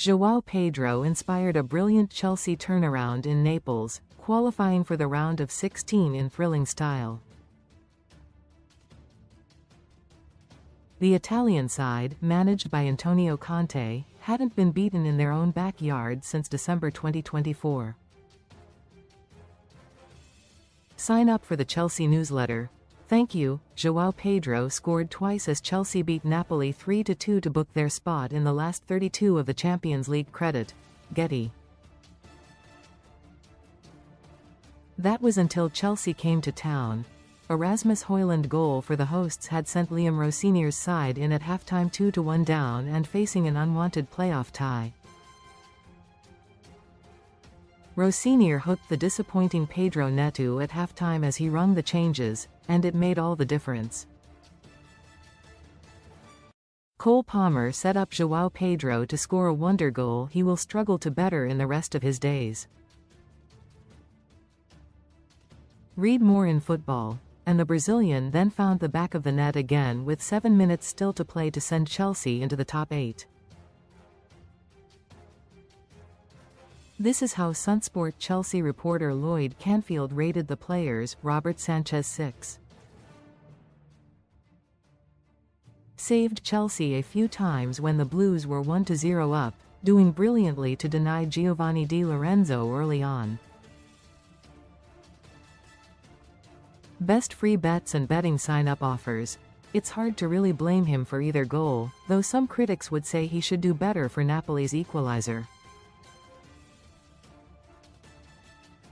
Joao Pedro inspired a brilliant Chelsea turnaround in Naples, qualifying for the round of 16 in thrilling style. The Italian side, managed by Antonio Conte, hadn't been beaten in their own backyard since December 2024. Sign up for the Chelsea newsletter. Thank you. Joao Pedro scored twice as Chelsea beat Napoli 3-2 to book their spot in the last 32 of the Champions LeagueCredit. Getty. That was until Chelsea came to town. A Rasmus Hojlund goal for the hosts had sent Liam Rosenior's side in at halftime 2-1 down and facing an unwanted playoff tie. Rosenior hooked the disappointing Pedro Neto at halftime as he rung the changes, and it made all the difference. Cole Palmer set up Joao Pedro to score a wonder goal he will struggle to better in the rest of his days. Read more in football. And the Brazilian then found the back of the net again with 7 minutes still to play to send Chelsea into the top 8. This is how Sunsport Chelsea reporter Lloyd Canfield rated the players. Robert Sanchez 6. Saved Chelsea a few times when the Blues were 1-0 up, doing brilliantly to deny Giovanni Di Lorenzo early on. Best free bets and betting sign-up offers. It's hard to really blame him for either goal, though some critics would say he should do better for Napoli's equalizer.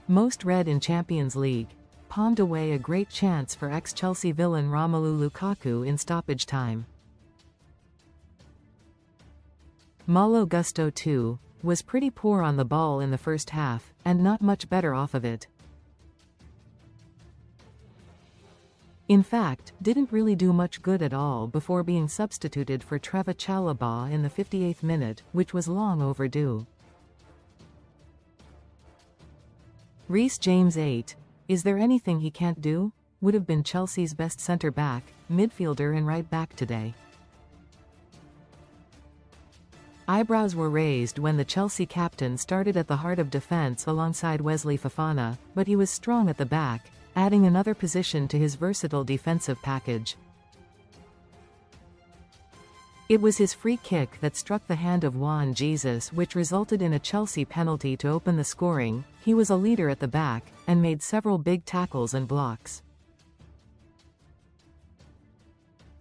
Most read in Champions League. Palmed away a great chance for ex-Chelsea villain Romelu Lukaku in stoppage time. Malo Gusto 2 was pretty poor on the ball in the first half, and not much better off of it. In fact, didn't really do much good at all before being substituted for Trevor Chalobah in the 58th minute, which was long overdue. Reece James 8. Is there anything he can't do? Would have been Chelsea's best centre-back, midfielder and right-back today. Eyebrows were raised when the Chelsea captain started at the heart of defence alongside Wesley Fofana, but he was strong at the back, adding another position to his versatile defensive package. It was his free kick that struck the hand of Juan Jesus, which resulted in a Chelsea penalty to open the scoring. He was a leader at the back, and made several big tackles and blocks.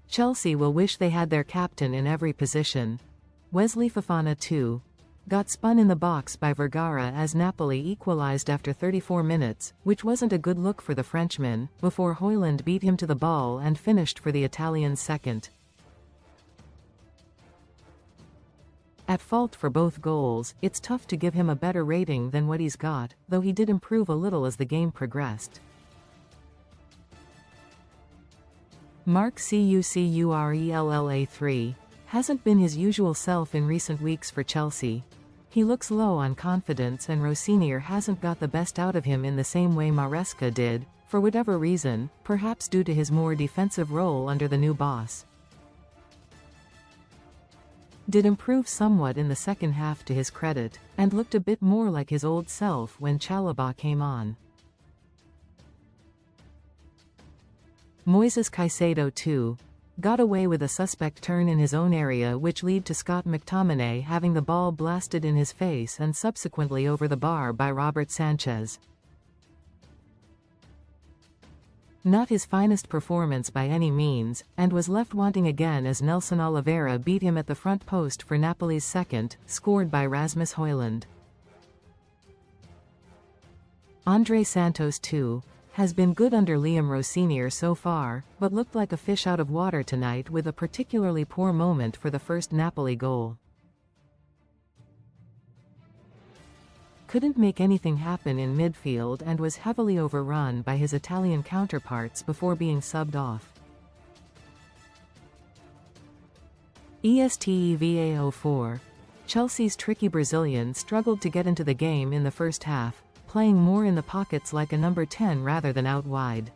Chelsea will wish they had their captain in every position. Wesley Fofana too got spun in the box by Vergara as Napoli equalized after 34 minutes, which wasn't a good look for the Frenchman, before Hojlund beat him to the ball and finished for the Italians' second. At fault for both goals, it's tough to give him a better rating than what he's got, though he did improve a little as the game progressed. Mark Cucurella 3 hasn't been his usual self in recent weeks for Chelsea. He looks low on confidence and Rosenior hasn't got the best out of him in the same way Maresca did, for whatever reason, perhaps due to his more defensive role under the new boss. Did improve somewhat in the second half to his credit, and looked a bit more like his old self when Chalobah came on. Moises Caicedo too got away with a suspect turn in his own area, which led to Scott McTominay having the ball blasted in his face and subsequently over the bar by Robert Sanchez. Not his finest performance by any means, and was left wanting again as Nelson Oliveira beat him at the front post for Napoli's second, scored by Rasmus Hojlund. Andre Santos too has been good under Liam Rosenior so far, but looked like a fish out of water tonight with a particularly poor moment for the first Napoli goal. Couldn't make anything happen in midfield and was heavily overrun by his Italian counterparts before being subbed off. ESTEVA04. Chelsea's tricky Brazilian struggled to get into the game in the first half, playing more in the pockets like a number 10 rather than out wide.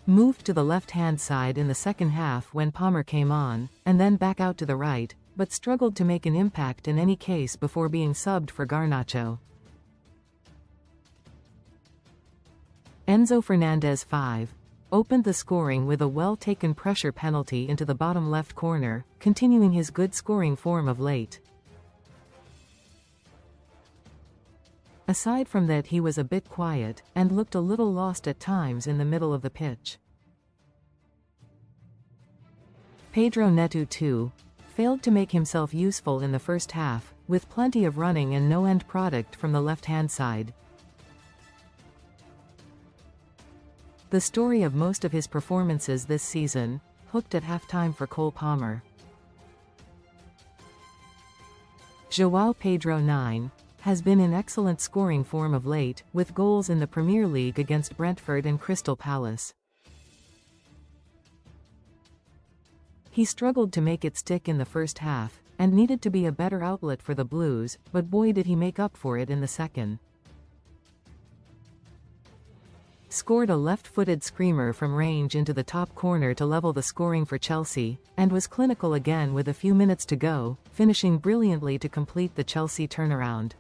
Moved to the left-hand side in the second half when Palmer came on, and then back out to the right, but struggled to make an impact in any case before being subbed for Garnacho. Enzo Fernandez 5. Opened the scoring with a well-taken pressure penalty into the bottom left corner, continuing his good scoring form of late. Aside from that, he was a bit quiet, and looked a little lost at times in the middle of the pitch. Pedro Neto 2. Failed to make himself useful in the first half, with plenty of running and no end product from the left-hand side. The story of most of his performances this season, hooked at halftime for Cole Palmer. Joao Pedro 9. Has been in excellent scoring form of late, with goals in the Premier League against Brentford and Crystal Palace. He struggled to make it stick in the first half, and needed to be a better outlet for the Blues, but boy did he make up for it in the second. Scored a left-footed screamer from range into the top corner to level the scoring for Chelsea, and was clinical again with a few minutes to go, finishing brilliantly to complete the Chelsea turnaround.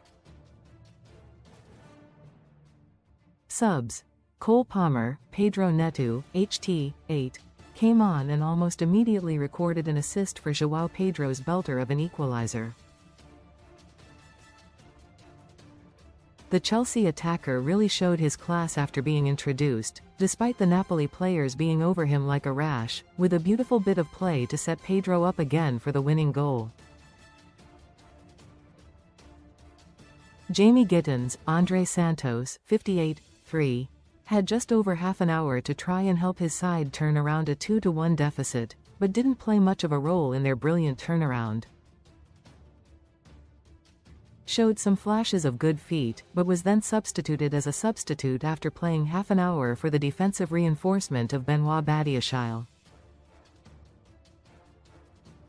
Subs. Cole Palmer, Pedro Neto, HT, 8. Came on and almost immediately recorded an assist for Joao Pedro's belter of an equalizer. The Chelsea attacker really showed his class after being introduced, despite the Napoli players being over him like a rash, with a beautiful bit of play to set Pedro up again for the winning goal. Jamie Gittins, Andre Santos, 58, 3. Had just over half an hour to try and help his side turn around a 2-1 deficit, but didn't play much of a role in their brilliant turnaround. Showed some flashes of good feet, but was then substituted as a substitute after playing half an hour for the defensive reinforcement of Benoit Badiashile.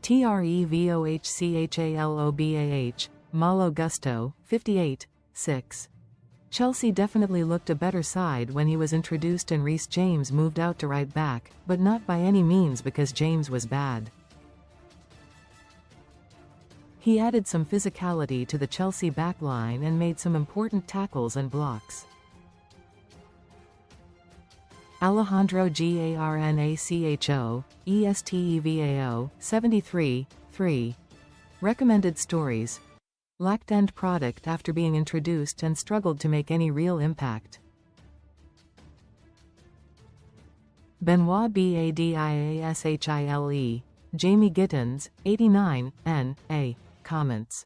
Trevohchalobah, Malo Gusto, 58, 6. Chelsea definitely looked a better side when he was introduced and Reece James moved out to right back, but not by any means because James was bad. He added some physicality to the Chelsea backline and made some important tackles and blocks. Alejandro Garnacho, Estevao, 73, 3. Recommended stories. Lacked end product after being introduced and struggled to make any real impact. Benoit Badiashile, Jamie Gittins, 89, N.A. Comments.